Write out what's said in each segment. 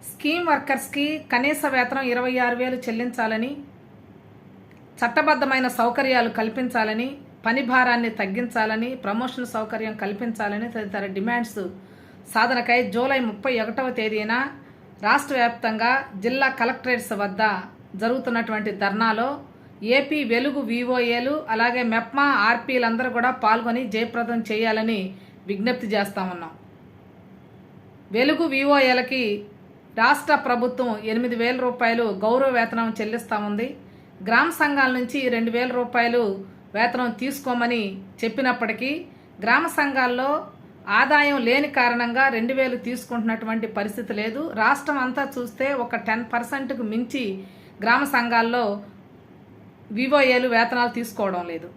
Scheme వర్కర్స్కి కనీస వేతనం 26,000 చెల్లించాలని, చట్టబద్ధమైన సౌకర్యాలు కల్పించాలని, పని భారాన్ని తగ్గించాలని, ప్రమోషన్ సౌకర్యం కల్పించాలని తదితర డిమాండ్స్ సాధనకై జూలై 31వ తేదీన రాష్ట్ర వ్యాప్తంగా జిల్లా కలెక్టరేట్స్ వద్ద జరుగుతున్నటువంటి ధర్నాలో ఏపీ వెలుగు వివోఏలు అలాగే మెప్మా ఆర్పీలందరూ కూడా పాల్గొని జయప్రదం చేయాలని విజ్ఞప్తి చేస్తా ఉన్నాం. వెలుగు వివోఏలకి రాష్ట్ర ప్రభుత్వం 8,000 రూపాయలు గౌరవ వేతనం చెల్లిస్తూ ఉంది. గ్రామ సంఘాల నుంచి 2,000 రూపాయలు వేతనం తీసుకోమని చెప్పినప్పటికీ గ్రామ సంఘాల్లో ఆదాయం లేని కారణంగా 2,000 తీసుకుంటున్నటువంటి పరిస్థితి లేదు. రాష్ట్రం అంతా చూస్తే ఒక 10%కు మించి గ్రామ సంఘాల్లో వివోఏలు వేతనాలు తీసుకోవడం లేదు.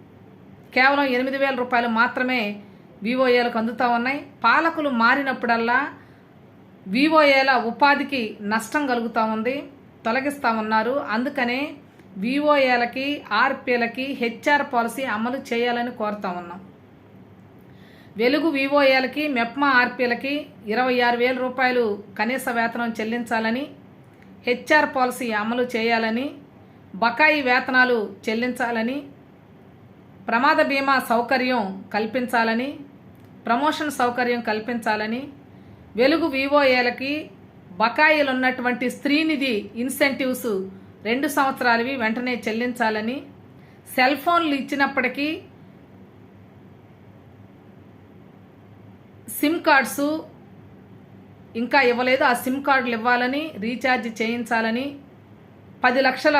కేవలం 8,000 రూపాయలు మాత్రమే వివోఏలకు అందుతూ ఉన్నాయి. పాలకులు మారినప్పుడల్లా వివోఏల ఉపాధికి నష్టం కలుగుతూ ఉంది, తొలగిస్తూ ఉన్నారు. అందుకనే వివోఏలకి ఆర్పీలకి హెచ్ఆర్ పాలసీ అమలు చేయాలని కోరుతా ఉన్నాం. వెలుగు వివోఏలకి మెప్మా ఆర్పీలకి 26,000 రూపాయలు కనీస వేతనం చెల్లించాలని, హెచ్ఆర్ పాలసీ అమలు చేయాలని, బకాయి వేతనాలు చెల్లించాలని, ప్రమాద బీమా సౌకర్యం కల్పించాలని, ప్రమోషన్ సౌకర్యం కల్పించాలని, వెలుగు వివోఏలకి బకాయిలు ఉన్నటువంటి స్త్రీనిధి ఇన్సెంటివ్స్ 2 సంవత్సరాలవి వెంటనే చెల్లించాలని, సెల్ ఫోన్లు ఇచ్చినప్పటికీ సిమ్ కార్డ్స్ ఇంకా ఇవ్వలేదు, ఆ సిమ్ కార్డులు ఇవ్వాలని, రీఛార్జ్ చేయించాలని, 10 లక్షల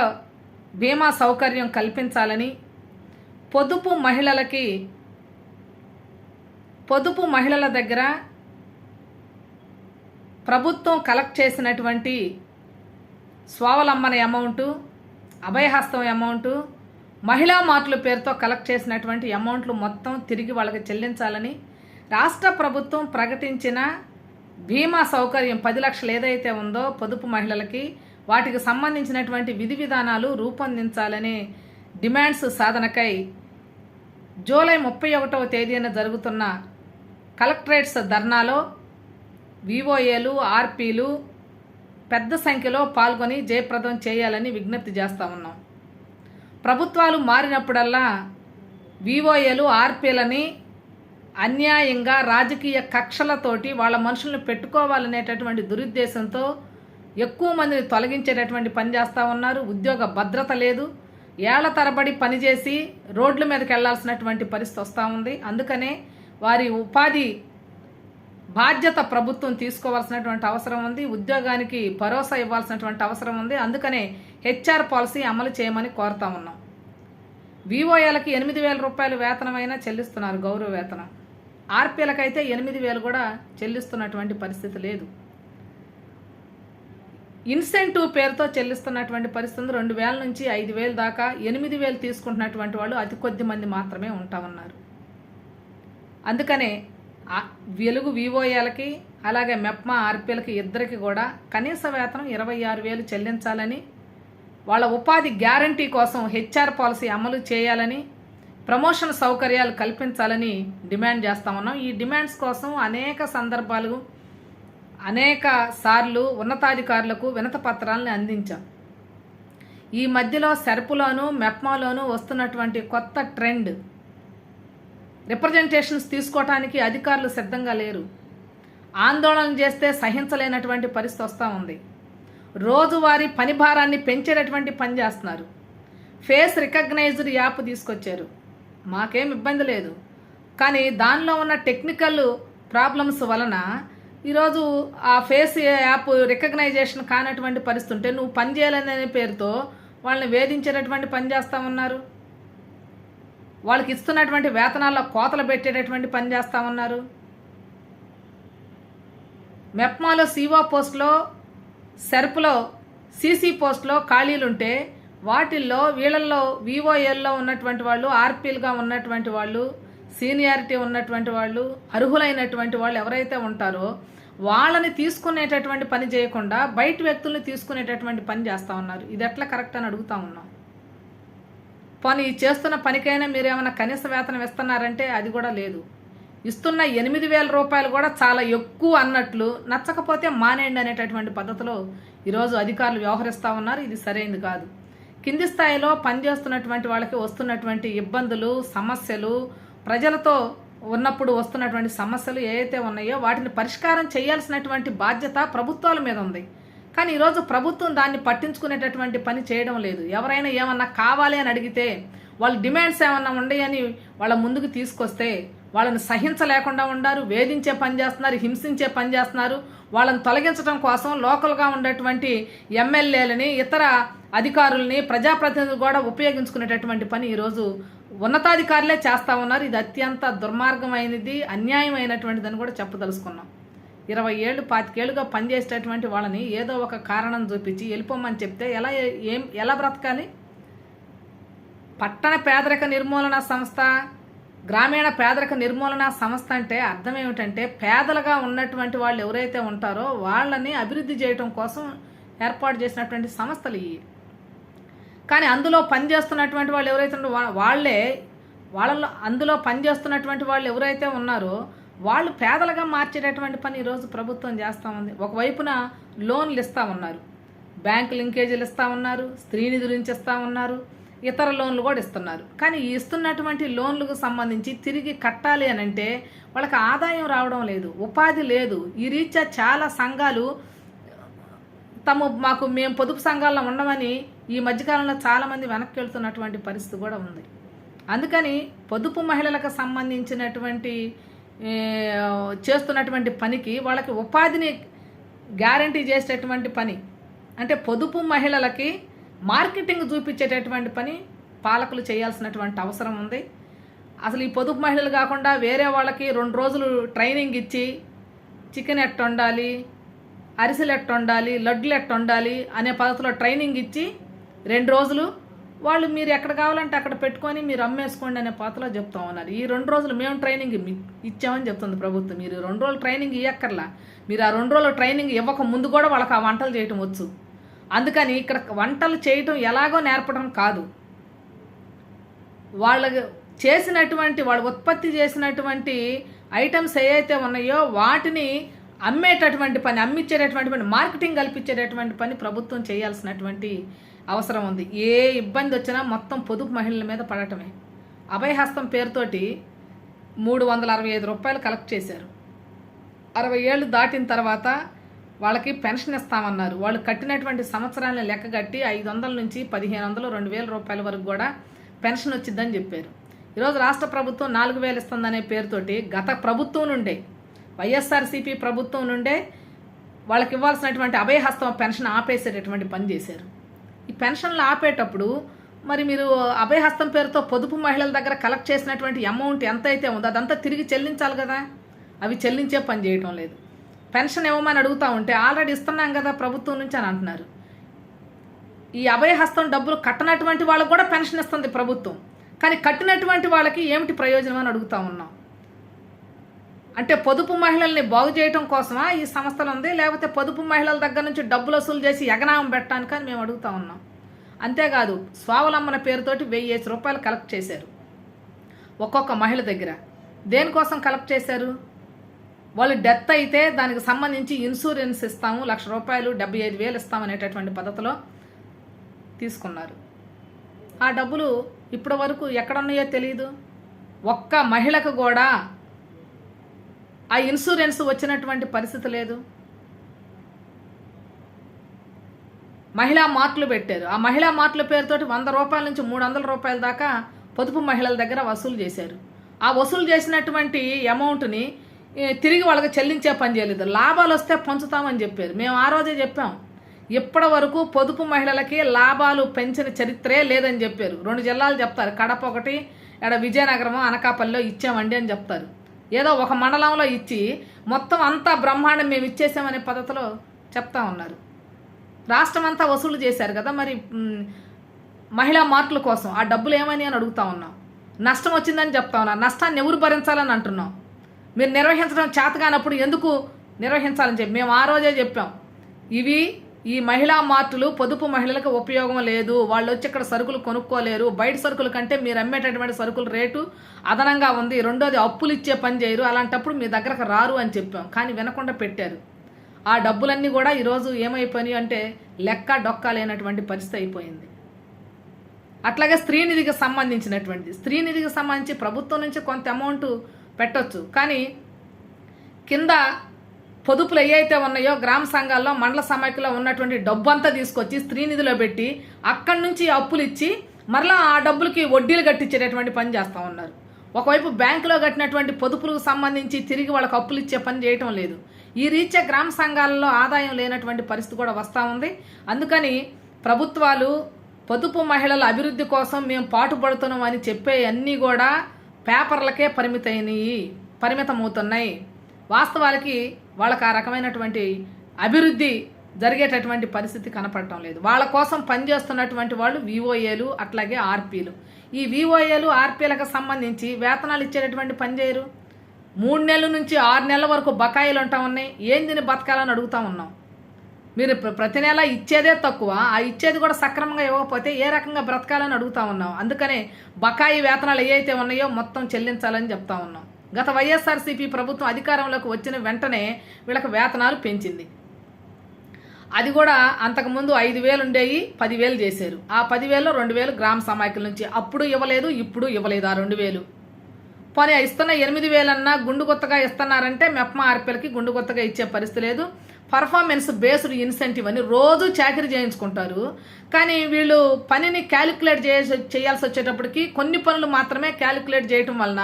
బీమా సౌకర్యం కల్పించాలని, పొదుపు మహిళల దగ్గర ప్రభుత్వం కలెక్ట్ చేసినటువంటి స్వావలంబన అమౌంటు, అభయహస్తం అమౌంటు, మహిళా మార్టుల పేరుతో కలెక్ట్ చేసినటువంటి అమౌంట్లు మొత్తం తిరిగి వాళ్ళకి చెల్లించాలని, రాష్ట్ర ప్రభుత్వం ప్రకటించిన బీమా సౌకర్యం 10 లక్షలు ఏదైతే ఉందో పొదుపు మహిళలకి వాటికి సంబంధించినటువంటి విధి విధానాలు రూపొందించాలనే డిమాండ్స్ సాధనకై జూలై 31వ తేదీన జరుగుతున్న కలెక్టరేట్స్ ధర్నాలో వివోఏలు ఆర్పీలు పెద్ద సంఖ్యలో పాల్గొని జయప్రదం చేయాలని విజ్ఞప్తి చేస్తూ ఉన్నాం. ప్రభుత్వాలు మారినప్పుడల్లా వివోఏలు ఆర్పీలని అన్యాయంగా రాజకీయ కక్షలతోటి వాళ్ళ మనుషులను పెట్టుకోవాలనేటటువంటి దురుద్దేశంతో ఎక్కువ మందిని తొలగించేటటువంటి పని చేస్తూ ఉన్నారు. ఉద్యోగ భద్రత లేదు, ఏళ్ల తరబడి పనిచేసి రోడ్ల మీదకి వెళ్లాల్సినటువంటి పరిస్థితి వస్తూ ఉంది. అందుకనే వారి ఉపాధి బాధ్యత ప్రభుత్వం తీసుకోవాల్సినటువంటి అవసరం ఉంది, ఉద్యోగానికి భరోసా ఇవ్వాల్సినటువంటి అవసరం ఉంది. అందుకనే హెచ్ఆర్ పాలసీ అమలు చేయమని కోరుతా ఉన్నాం. వివోఏలకి 8,000 రూపాయలు వేతనమైనా చెల్లిస్తున్నారు, గౌరవ వేతనం. ఆర్పీలకైతే 8,000 కూడా చెల్లిస్తున్నటువంటి పరిస్థితి లేదు. ఇన్సెంటివ్ పేరుతో చెల్లిస్తున్నటువంటి పరిస్థితి 2,000 నుంచి 5,000 దాకా, 8,000 తీసుకుంటున్నటువంటి వాళ్ళు అతి కొద్ది మంది మాత్రమే ఉంటా ఉన్నారు. అందుకనే వెలుగు వివోఏలకి అలాగే మెప్మా ఆర్పీలకి ఇద్దరికి కూడా కనీస వేతనం 26,000 చెల్లించాలని, వాళ్ళ ఉపాధి గ్యారంటీ కోసం హెచ్ఆర్ పాలసీ అమలు చేయాలని, ప్రమోషన్ సౌకర్యాలు కల్పించాలని డిమాండ్ చేస్తా ఉన్నాం. ఈ డిమాండ్స్ కోసం అనేక సార్లు ఉన్నతాధికారులకు వినతి పత్రాలను అందించాం. ఈ మధ్యలో సెర్పులోను మెప్మాలోను వస్తున్నటువంటి కొత్త ట్రెండ్, రిప్రజెంటేషన్స్ తీసుకోవటానికి అధికారులు సిద్ధంగా లేరు. ఆందోళన చేస్తే సహించలేనటువంటి పరిస్థితి వస్తూ ఉంది. రోజువారీ పని భారాన్ని పెంచేటటువంటి పని చేస్తున్నారు. ఫేస్ రికగ్నైజ్డ్ యాప్ తీసుకొచ్చారు, మాకేం ఇబ్బంది లేదు. కానీ దానిలో ఉన్న టెక్నికల్ ప్రాబ్లమ్స్ వలన ఈరోజు ఆ ఫేస్ యాప్ రికగ్నైజేషన్ కానటువంటి పరిస్థితి ఉంటే నువ్వు పని చేయాలనే పేరుతో వాళ్ళని వేధించేటటువంటి పని చేస్తూ ఉన్నారు. వాళ్ళకి ఇస్తున్నటువంటి వేతనాల్లో కోతలు పెట్టేటటువంటి పని చేస్తూ ఉన్నారు. మెప్మాలో సిఓ పోస్టులో, సెర్పులో సిసి పోస్టులో ఖాళీలుంటే వాటిల్లో వీళ్ళల్లో వివోఏల్లో ఉన్నటువంటి వాళ్ళు, ఆర్పీలుగా ఉన్నటువంటి వాళ్ళు, సీనియారిటీ ఉన్నటువంటి వాళ్ళు, అర్హులైనటువంటి వాళ్ళు ఎవరైతే ఉంటారో వాళ్ళని తీసుకునేటటువంటి పని చేయకుండా బయట వ్యక్తుల్ని తీసుకునేటటువంటి పని చేస్తూ ఉన్నారు. ఇది ఎట్లా కరెక్ట్ అని అడుగుతా ఉన్నాం. పోనీ చేస్తున్న పనికైనా మీరు ఏమైనా కనీస వేతనం ఇస్తున్నారంటే అది కూడా లేదు. ఇస్తున్న 8,000 రూపాయలు కూడా చాలా ఎక్కువ అన్నట్లు, నచ్చకపోతే మానేయండి అనేటటువంటి పద్ధతిలో ఈరోజు అధికారులు వ్యవహరిస్తూ ఉన్నారు. ఇది సరైనది కాదు. కింది స్థాయిలో పనిచేస్తున్నటువంటి వాళ్ళకి వస్తున్నటువంటి ఇబ్బందులు, సమస్యలు, ప్రజలతో ఉన్నప్పుడు వస్తున్నటువంటి సమస్యలు ఏవైతే ఉన్నాయో వాటిని పరిష్కారం చేయాల్సినటువంటి బాధ్యత ప్రభుత్వాల మీద ఉంది. కానీ ఈరోజు ప్రభుత్వం దాన్ని పట్టించుకునేటటువంటి పని చేయడం లేదు. ఎవరైనా ఏమన్నా కావాలి అని అడిగితే, వాళ్ళ డిమాండ్స్ ఏమన్నా ఉన్నాయని వాళ్ళ ముందుకు తీసుకొస్తే వాళ్ళని సహించలేకుండా ఉండారు, వేధించే పని చేస్తున్నారు, హింసించే పని చేస్తున్నారు. వాళ్ళని తొలగించడం కోసం లోకల్గా ఉండేటువంటి ఎమ్మెల్యేలని, ఇతర అధికారుల్ని, ప్రజాప్రతినిధులు కూడా ఉపయోగించుకునేటటువంటి పని ఈరోజు ఉన్నతాధికారులే చేస్తూ ఉన్నారు. ఇది అత్యంత దుర్మార్గమైనది, అన్యాయమైనటువంటిదని కూడా చెప్పదలుచుకున్నాం. 20 ఏళ్ళు 25 ఏళ్ళుగా పనిచేసేటటువంటి వాళ్ళని ఏదో ఒక కారణం చూపించి వెళ్ళిపోమని చెప్తే ఎలా బ్రతకాలి? పట్టణ పేదరిక నిర్మూలన సంస్థ, గ్రామీణ పేదరిక నిర్మూలన సంస్థ అంటే అర్థం ఏమిటంటే, పేదలుగా ఉన్నటువంటి వాళ్ళు ఎవరైతే ఉంటారో వాళ్ళని అభివృద్ధి చేయడం కోసం ఏర్పాటు చేసినటువంటి సంస్థలు ఇవి. కానీ అందులో పనిచేస్తున్నటువంటి వాళ్ళు ఎవరైతే అందులో పనిచేస్తున్నటువంటి వాళ్ళు ఎవరైతే ఉన్నారో వాళ్ళు పేదలుగా మార్చేటటువంటి పని ఈరోజు ప్రభుత్వం చేస్తూ ఉంది. ఒకవైపున లోన్లు ఇస్తూ ఉన్నారు, బ్యాంకు లింకేజీలు ఇస్తూ ఉన్నారు, స్త్రీనిధి నుంచి ఇస్తూ ఉన్నారు, ఇతర లోన్లు కూడా ఇస్తున్నారు. కానీ ఈ లోన్లకు సంబంధించి తిరిగి కట్టాలి అని అంటే వాళ్ళకి ఆదాయం రావడం లేదు, ఉపాధి లేదు. ఈ రీత్యా చాలా సంఘాలు మేము పొదుపు సంఘాల్లో ఉండమని ఈ మధ్యకాలంలో చాలామంది వెనక్కి వెళ్తున్నటువంటి పరిస్థితి కూడా ఉంది. అందుకని పొదుపు మహిళలకు సంబంధించినటువంటి చేస్తున్నటువంటి పనికి వాళ్ళకి ఉపాధిని గ్యారంటీ చేసేటటువంటి పని, అంటే పొదుపు మహిళలకి మార్కెటింగ్ చూపించేటటువంటి పని పాలకులు చేయాల్సినటువంటి అవసరం ఉంది. అసలు ఈ పొదుపు మహిళలు కాకుండా వేరే వాళ్ళకి 2 రోజులు ట్రైనింగ్ ఇచ్చి చికెన్ ఎట్ట వండాలి, అరిసెలు ఎట్ట వండాలి, లడ్డులు ఎట్ట వండాలి అనే పద్ధతిలో ట్రైనింగ్ ఇచ్చి 2 రోజులు వాళ్ళు మీరు ఎక్కడ కావాలంటే అక్కడ పెట్టుకొని మీరు అమ్మేసుకోండి అనే పాతలో చెప్తా ఉన్నారు. ఈ 2 రోజులు మేము ట్రైనింగ్ ఇచ్చామని చెప్తుంది ప్రభుత్వం. మీరు 2 రోజులు ట్రైనింగ్ ఇవ్వక్కర్లా, మీరు ఆ 2 రోజులు ట్రైనింగ్ ఇవ్వక ముందు కూడా వాళ్ళకి ఆ వంటలు చేయటం వచ్చు. అందుకని ఇక్కడ వంటలు చేయటం ఎలాగో నేర్పడం కాదు, వాళ్ళు ఉత్పత్తి చేసినటువంటి ఐటమ్స్ ఏవైతే ఉన్నాయో వాటిని అమ్మేటటువంటి పని, అమ్మిచ్చేటటువంటి పని, మార్కెటింగ్ కల్పించేటటువంటి పని ప్రభుత్వం చేయాల్సినటువంటి అవసరం ఉంది. ఏ ఇబ్బంది వచ్చినా మొత్తం పొదుపు మహిళల మీద పడటమే. అభయహస్తం పేరుతోటి 365 రూపాయలు కలెక్ట్ చేశారు. 60 ఏళ్ళు దాటిన తర్వాత వాళ్ళకి పెన్షన్ ఇస్తామన్నారు. వాళ్ళు కట్టినటువంటి సంవత్సరాలను లెక్కగట్టి 500 నుంచి 1500, 2000 రూపాయల వరకు కూడా పెన్షన్ వచ్చిందని చెప్పారు. ఈరోజు రాష్ట్ర ప్రభుత్వం 4000 ఇస్తుందనే పేరుతోటి గత ప్రభుత్వం నుండే, వైఎస్ఆర్సీపీ ప్రభుత్వం నుండే వాళ్ళకి ఇవ్వాల్సినటువంటి అభయహస్తం పెన్షన్ ఆపేసేటటువంటి పని చేశారు. ఈ పెన్షన్లు ఆపేటప్పుడు మరి మీరు అభయహస్తం పేరుతో పొదుపు మహిళల దగ్గర కలెక్ట్ చేసినటువంటి అమౌంట్ ఎంత అయితే ఉందో అదంతా తిరిగి చెల్లించాలి కదా. అవి చెల్లించే పని చేయటం లేదు. పెన్షన్ ఇవ్వమని అడుగుతూ ఉంటే ఆల్రెడీ ఇస్తున్నాం కదా ప్రభుత్వం నుంచి అని అంటున్నారు. ఈ అభయహస్తం డబ్బులు కట్టనటువంటి వాళ్ళకు కూడా పెన్షన్ ఇస్తుంది ప్రభుత్వం, కానీ కట్టినటువంటి వాళ్ళకి ఏమిటి ప్రయోజనం అని అడుగుతూ ఉన్నాం. అంటే పొదుపు మహిళల్ని బాగు చేయడం కోసమా ఈ సంస్థలు ఉంది, లేకపోతే పొదుపు మహిళల దగ్గర నుంచి డబ్బులు వసూలు చేసి ఎగనామం పెట్టడానికి అని మేము అడుగుతా ఉన్నాం. అంతేకాదు స్వావలంబన పేరుతోటి 1000 రూపాయలు కలెక్ట్ చేశారు ఒక్కొక్క మహిళ దగ్గర. దేనికోసం కలెక్ట్ చేశారు? వాళ్ళు డెత్ అయితే దానికి సంబంధించి ఇన్సూరెన్స్ ఇస్తాము, 1,00,000 రూపాయలు 75,000 ఇస్తామనేటటువంటి పద్ధతిలో తీసుకున్నారు. ఆ డబ్బులు ఇప్పటి వరకు ఎక్కడున్నాయో తెలియదు. ఒక్క మహిళకు కూడా ఆ ఇన్సూరెన్స్ వచ్చినటువంటి పరిస్థితి లేదు. మహిళా మార్టులు పెట్టారు. ఆ మహిళా మార్టుల పేరుతోటి 100 రూపాయల నుంచి 300 రూపాయల దాకా పొదుపు మహిళల దగ్గర వసూలు చేశారు. ఆ వసూలు చేసినటువంటి అమౌంట్ని తిరిగి వాళ్ళకి చెల్లించే పని చేయలేదు. లాభాలు వస్తే పంచుతామని చెప్పారు. మేము ఆ రోజే చెప్పాం, ఇప్పటి వరకు పొదుపు మహిళలకి లాభాలు పెంచిన చరిత్రే లేదని చెప్పారు. 2 జిల్లాలు చెప్తారు, కడప ఒకటి, విజయనగరం, అనకాపల్లిలో ఇచ్చామండి అని చెప్తారు. ఏదో ఒక మండలంలో ఇచ్చి మొత్తం అంతా బ్రహ్మాండం మేము ఇచ్చేసామనే పద్ధతిలో చెప్తా ఉన్నారు. రాష్ట్రం అంతా వసూలు చేశారు కదా, మరి మహిళా మార్కుల కోసం ఆ డబ్బులు ఏమని అని అడుగుతా ఉన్నాం. నష్టం వచ్చిందని చెప్తా ఉన్నాం. నష్టాన్ని ఎవరు భరించాలని అంటున్నాం. మీరు నిర్వహించడం చేతగానప్పుడు ఎందుకు నిర్వహించాలని చెప్పి మేము ఆ రోజే చెప్పాం. ఇవి ఈ మహిళా మార్టులు పొదుపు మహిళలకు ఉపయోగం లేదు, వాళ్ళు వచ్చి ఇక్కడ సరుకులు కొనుక్కోలేరు, బయట సరుకుల కంటే మీరు అమ్మేటటువంటి సరుకుల రేటు అదనంగా ఉంది, రెండోది అప్పులు ఇచ్చే పని చేయరు, అలాంటప్పుడు మీ దగ్గరకు రారు అని చెప్పాం. కానీ వినకుండా పెట్టారు. ఆ డబ్బులన్నీ కూడా ఈరోజు ఏమైపోయినాయి అంటే లెక్క డొక్క లేనటువంటి పరిస్థితి అయిపోయింది. అట్లాగే స్త్రీనిధికి సంబంధించి ప్రభుత్వం నుంచి కొంత అమౌంట్ పెట్టొచ్చు, కానీ కింద పొదుపులు ఏవైతే ఉన్నాయో గ్రామ సంఘాల్లో మండల సమైక్యలో ఉన్నటువంటి డబ్బు అంతా తీసుకొచ్చి స్త్రీనిధిలో పెట్టి అక్కడి నుంచి అప్పులు ఇచ్చి మరలా ఆ డబ్బులకి వడ్డీలు కట్టించేటటువంటి పని చేస్తూ ఉన్నారు. ఒకవైపు బ్యాంకులో కట్టినటువంటి పొదుపులకు సంబంధించి తిరిగి వాళ్ళకి అప్పులు ఇచ్చే పని చేయటం లేదు. ఈ రీత్యా గ్రామ సంఘాలలో ఆదాయం లేనటువంటి పరిస్థితి కూడా వస్తూ ఉంది. అందుకని ప్రభుత్వాలు పొదుపు మహిళల అభివృద్ధి కోసం మేము పాటుపడుతున్నాం అని చెప్పే అన్నీ కూడా పేపర్లకే పరిమితమవుతున్నాయి. వాస్తవాలకి వాళ్ళకి ఆ రకమైనటువంటి అభివృద్ధి జరిగేటటువంటి పరిస్థితి కనపడటం లేదు. వాళ్ళ కోసం పనిచేస్తున్నటువంటి వాళ్ళు విఓఏలు, అట్లాగే ఆర్పీలు. ఈ విఓఏలు ఆర్పీలకు సంబంధించి వేతనాలు ఇచ్చేటటువంటి పని చేయరు. 3 నెలల నుంచి 6 నెలల వరకు బకాయిలు ఉంటా ఉన్నాయి. ఏందిని బతకాలని అడుగుతా ఉన్నాం. మీరు ప్రతి నెల ఇచ్చేదే తక్కువ, ఆ ఇచ్చేది కూడా సక్రమంగా ఇవ్వకపోతే ఏ రకంగా బ్రతకాలని అడుగుతా ఉన్నాం. అందుకనే బకాయి వేతనాలు ఏవైతే ఉన్నాయో మొత్తం చెల్లించాలని చెప్తా ఉన్నాం. గత వైఎస్ఆర్సీపీ ప్రభుత్వం అధికారంలోకి వచ్చిన వెంటనే వీళ్ళకి వేతనాలు పెంచింది. అది కూడా అంతకుముందు 5,000 ఉండేవి 10,000 చేశారు. ఆ 10,000లో 2,000 గ్రామ సమైక్యల నుంచి. అప్పుడు ఇవ్వలేదు, ఇప్పుడు ఇవ్వలేదు ఆ 2,000. పోనీ ఇస్తున్న 8,000 అన్నా గుండు కొత్తగా ఇస్తున్నారంటే మెప్మా ఆర్పీలకి గుండు కొత్తగా ఇచ్చే పరిస్థితి లేదు. పర్ఫార్మెన్స్ బేస్డ్ ఇన్సెంటివ్ అని రోజు చాకరీ చేయించుకుంటారు. కానీ వీళ్ళు పనిని క్యాలిక్యులేట్ చేయాల్సి వచ్చేటప్పటికి కొన్ని పనులు మాత్రమే క్యాలిక్యులేట్ చేయటం వలన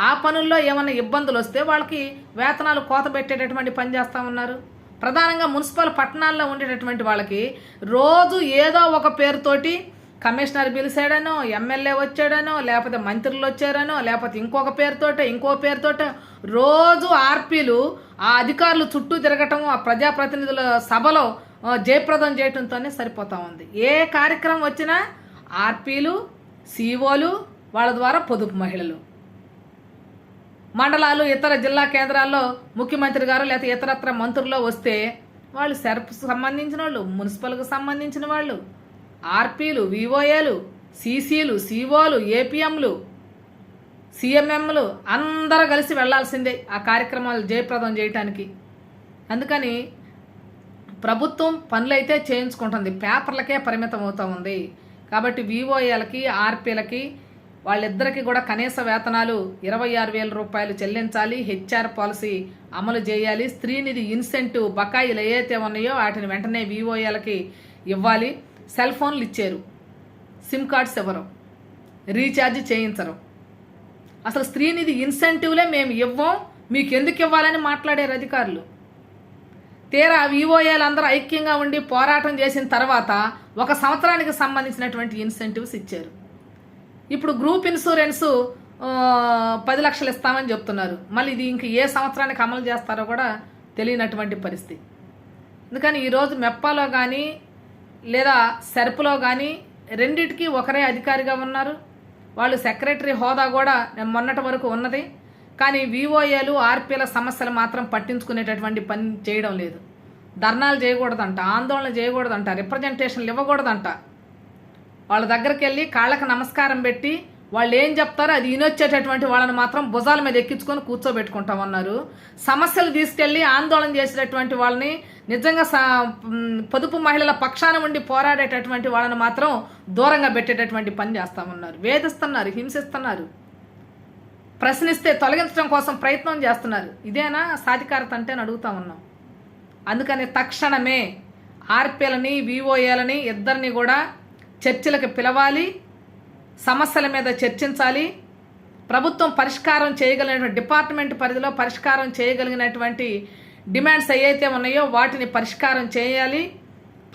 ఆ పనుల్లో ఏమైనా ఇబ్బందులు వస్తే వాళ్ళకి వేతనాలు కోత పెట్టేటటువంటి పని చేస్తూ ఉన్నారు. ప్రధానంగా మున్సిపల్ పట్టణాల్లో ఉండేటటువంటి వాళ్ళకి రోజు ఏదో ఒక పేరుతోటి కమిషనర్ పిలిచాడనో, ఎమ్మెల్యే వచ్చాడనో, లేకపోతే మంత్రులు వచ్చారనో, లేకపోతే ఇంకో పేరుతోట రోజు ఆర్పీలు ఆ అధికారులు చుట్టూ తిరగటం, ఆ ప్రజాప్రతినిధుల సభలో జయప్రదం చేయటంతోనే సరిపోతా ఉంది. ఏ కార్యక్రమం వచ్చినా ఆర్పీలు, సిఓలు, వాళ్ళ ద్వారా పొదుపు మహిళలు. మండలాలు, ఇతర జిల్లా కేంద్రాల్లో ముఖ్యమంత్రి గారు లేకపోతే ఇతరత్ర మంత్రుల్లో వస్తే వాళ్ళు సెర్ప్ సంబంధించిన వాళ్ళు, మున్సిపల్కి సంబంధించిన వాళ్ళు, ఆర్పీలు, విఓఏలు, సీసీలు, సిఓలు, ఏపీఎంలు, సిఎంఎంలు అందరూ కలిసి వెళ్లాల్సిందే ఆ కార్యక్రమాలు జయప్రదం చేయటానికి. అందుకని ప్రభుత్వం పనులైతే చేయించుకుంటుంది, పేపర్లకే పరిమితం అవుతూ ఉంది. కాబట్టి విఓఏలకి, ఆర్పీలకి వాళ్ళిద్దరికీ కూడా కనీస వేతనాలు 26,000 రూపాయలు చెల్లించాలి. హెచ్ఆర్ పాలసీ అమలు చేయాలి. స్త్రీనిధి ఇన్సెంటివ్ బకాయిలు ఏవైతే ఉన్నాయో వాటిని వెంటనే విఓఏలకి ఇవ్వాలి. సెల్ ఫోన్లు ఇచ్చారు, సిమ్ కార్డ్స్ ఇవ్వరు, రీఛార్జ్ చేయించరు. అసలు స్త్రీనిధి ఇన్సెంటివ్లే మేము ఇవ్వం, మీకు ఎందుకు ఇవ్వాలని మాట్లాడారు అధికారులు. తీరా విఓఏలు అందరూ ఐక్యంగా ఉండి పోరాటం చేసిన తర్వాత 1 సంవత్సరానికి సంబంధించినటువంటి ఇన్సెంటివ్స్ ఇచ్చారు. ఇప్పుడు గ్రూప్ ఇన్సూరెన్స్ 10 లక్షలు ఇస్తామని చెప్తున్నారు. మళ్ళీ ఇది ఇంక ఏ సంవత్సరానికి అమలు చేస్తారో కూడా తెలియనటువంటి పరిస్థితి. అందుకని ఈరోజు మెప్పాలో కానీ లేదా సెర్పులో కానీ రెండిటికి ఒకరే అధికారిగా ఉన్నారు. వాళ్ళు సెక్రటరీ హోదా కూడా మొన్నటి వరకు ఉన్నది. కానీ విఓఏలు, ఆర్పీల సమస్యలు మాత్రం పట్టించుకునేటటువంటి పని చేయడం లేదు. ధర్నాలు చేయకూడదంట, ఆందోళన చేయకూడదంట, రిప్రజెంటేషన్లు ఇవ్వకూడదంట. వాళ్ళ దగ్గరికి వెళ్ళి కాళ్ళకు నమస్కారం పెట్టి వాళ్ళు ఏం చెప్తారో అది వినొచ్చేటటువంటి వాళ్ళని మాత్రం భుజాల మీద ఎక్కించుకొని కూర్చోబెట్టుకుంటామన్నారు. సమస్యలు తీసుకెళ్లి ఆందోళన చేసేటటువంటి వాళ్ళని, నిజంగా పొదుపు మహిళల పక్షాన ఉండి పోరాడేటటువంటి వాళ్ళని మాత్రం దూరంగా పెట్టేటటువంటి పని చేస్తామన్నారు. వేధిస్తున్నారు, హింసిస్తున్నారు, ప్రశ్నిస్తే తొలగించడం కోసం ప్రయత్నం చేస్తున్నారు. ఇదేనా సాధికారత అంటే అని అడుగుతా ఉన్నాం. అందుకని తక్షణమే ఆర్పీలని, విఓఏలని ఇద్దరిని కూడా చర్చలకు పిలవాలి, సమస్యల మీద చర్చించాలి. ప్రభుత్వం పరిష్కారం చేయగలిగినటువంటి, డిపార్ట్మెంట్ పరిధిలో పరిష్కారం చేయగలిగినటువంటి డిమాండ్స్ ఏవైతే ఉన్నాయో వాటిని పరిష్కారం చేయాలి.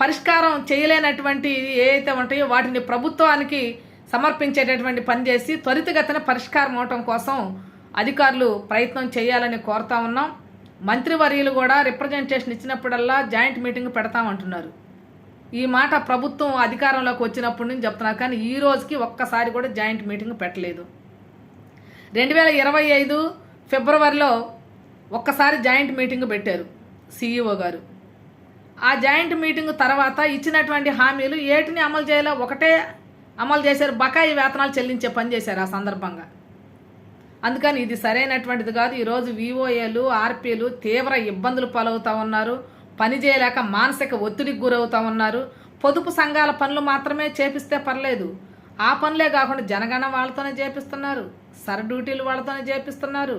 పరిష్కారం చేయలేనటువంటి ఏవైతే ఉంటాయో వాటిని ప్రభుత్వానికి సమర్పించేటటువంటి పని చేసి త్వరితగతిన పరిష్కారం అవటం కోసం అధికారులు ప్రయత్నం చేయాలని కోరుతా ఉన్నాం. మంత్రివర్యులు కూడా రిప్రజెంటేషన్ ఇచ్చినప్పుడల్లా జాయింట్ మీటింగ్ పెడతామంటున్నారు. ఈ మాట ప్రభుత్వం అధికారంలోకి వచ్చినప్పటి నుంచి చెప్తున్నారు. కానీ ఈ రోజుకి ఒక్కసారి కూడా జాయింట్ మీటింగ్ పెట్టలేదు. 2025 ఫిబ్రవరిలో ఒక్కసారి జాయింట్ మీటింగ్ పెట్టారు సీఈఓ గారు. ఆ జాయింట్ మీటింగ్ తర్వాత ఇచ్చినటువంటి హామీలు ఏటిని అమలు చేయాలో ఒకటే అమలు చేశారు, బకాయి వేతనాలు చెల్లించే పని చేశారు ఆ సందర్భంగా. అందుకని ఇది సరైనటువంటిది కాదు. ఈరోజు విఓఏలు ఆర్పీలు తీవ్ర ఇబ్బందులు పాలవుతూ ఉన్నారు, పని చేయలేక మానసిక ఒత్తిడికి గురవుతూ ఉన్నారు. పొదుపు సంఘాల పనులు మాత్రమే చేపిస్తే పర్లేదు, ఆ పనులే కాకుండా జనగణ వాళ్ళతోనే చేపిస్తున్నారు, సర్ డ్యూటీలు వాళ్ళతోనే చేపిస్తున్నారు,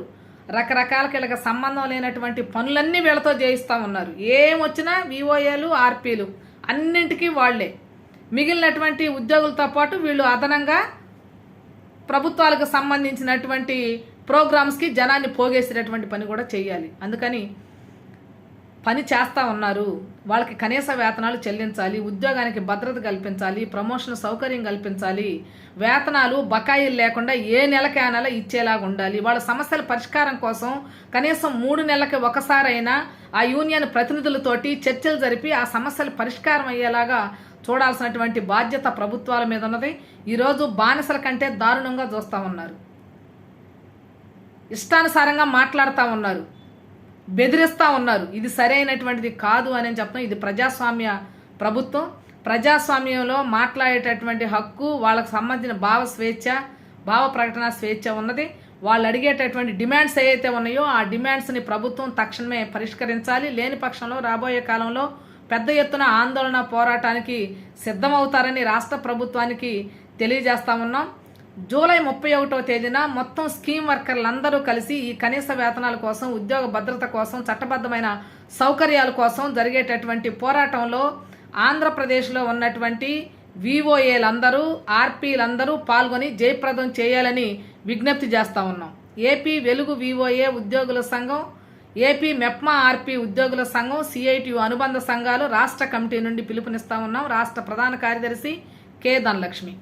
రకరకాల వీళ్ళకి సంబంధం లేనటువంటి పనులన్నీ వీళ్ళతో చేయిస్తూ ఉన్నారు. ఏమొచ్చినా విఓఏలు ఆర్పీలు అన్నింటికీ వాళ్లే. మిగిలినటువంటి ఉద్యోగులతో పాటు వీళ్ళు అదనంగా ప్రభుత్వాలకు సంబంధించినటువంటి ప్రోగ్రామ్స్కి జనాన్ని పోగేసేటటువంటి పని కూడా చేయాలి. అందుకని పని చేస్తూ ఉన్నారు, వాళ్ళకి కనీస వేతనాలు చెల్లించాలి, ఉద్యోగానికి భద్రత కల్పించాలి, ప్రమోషన్ సౌకర్యం కల్పించాలి, వేతనాలు బకాయిలు లేకుండా ఏ నెలకి ఆ నెల ఇచ్చేలాగా ఉండాలి. వాళ్ళ సమస్యల పరిష్కారం కోసం కనీసం 3 నెలలకి ఒకసారైనా ఆ యూనియన్ ప్రతినిధులతోటి చర్చలు జరిపి ఆ సమస్యలు పరిష్కారం అయ్యేలాగా చూడాల్సినటువంటి బాధ్యత ప్రభుత్వాల మీద ఉన్నది. ఈరోజు బానిసల కంటే దారుణంగా చూస్తూ ఉన్నారు, ఇష్టానుసారంగా మాట్లాడుతూ ఉన్నారు, బెదిరిస్తూ ఉన్నారు. ఇది సరైనటువంటిది కాదు అని చెప్తాం. ఇది ప్రజాస్వామ్య ప్రభుత్వం. ప్రజాస్వామ్యంలో మాట్లాడేటటువంటి హక్కు, వాళ్ళకు సంబంధించిన భావ స్వేచ్ఛ, భావ ప్రకటన స్వేచ్ఛ ఉన్నది. వాళ్ళు అడిగేటటువంటి డిమాండ్స్ ఏవైతే ఉన్నాయో ఆ డిమాండ్స్ని ప్రభుత్వం తక్షణమే పరిష్కరించాలి. లేని పక్షంలో రాబోయే కాలంలో పెద్ద ఎత్తున ఆందోళన పోరాటానికి సిద్ధమవుతారని రాష్ట్ర ప్రభుత్వానికి తెలియజేస్తా ఉన్నాం. జూలై 31వ తేదీన మొత్తం స్కీమ్ వర్కర్లందరూ కలిసి ఈ కనీస వేతనాల కోసం, ఉద్యోగ భద్రత కోసం, చట్టబద్ధమైన సౌకర్యాల కోసం జరిగేటటువంటి పోరాటంలో ఆంధ్రప్రదేశ్లో ఉన్నటువంటి విఓఏలందరూ ఆర్పీలందరూ పాల్గొని జయప్రదం చేయాలని విజ్ఞప్తి చేస్తూ ఉన్నాం. ఏపీ వెలుగు విఓఏ ఉద్యోగుల సంఘం, ఏపీ మెప్మా ఆర్పీ ఉద్యోగుల సంఘం, సిఐటియు అనుబంధ సంఘాలు రాష్ట్ర కమిటీ నుండి పిలుపునిస్తా ఉన్నాం. రాష్ట్ర ప్రధాన కార్యదర్శి కె ధనలక్ష్మి.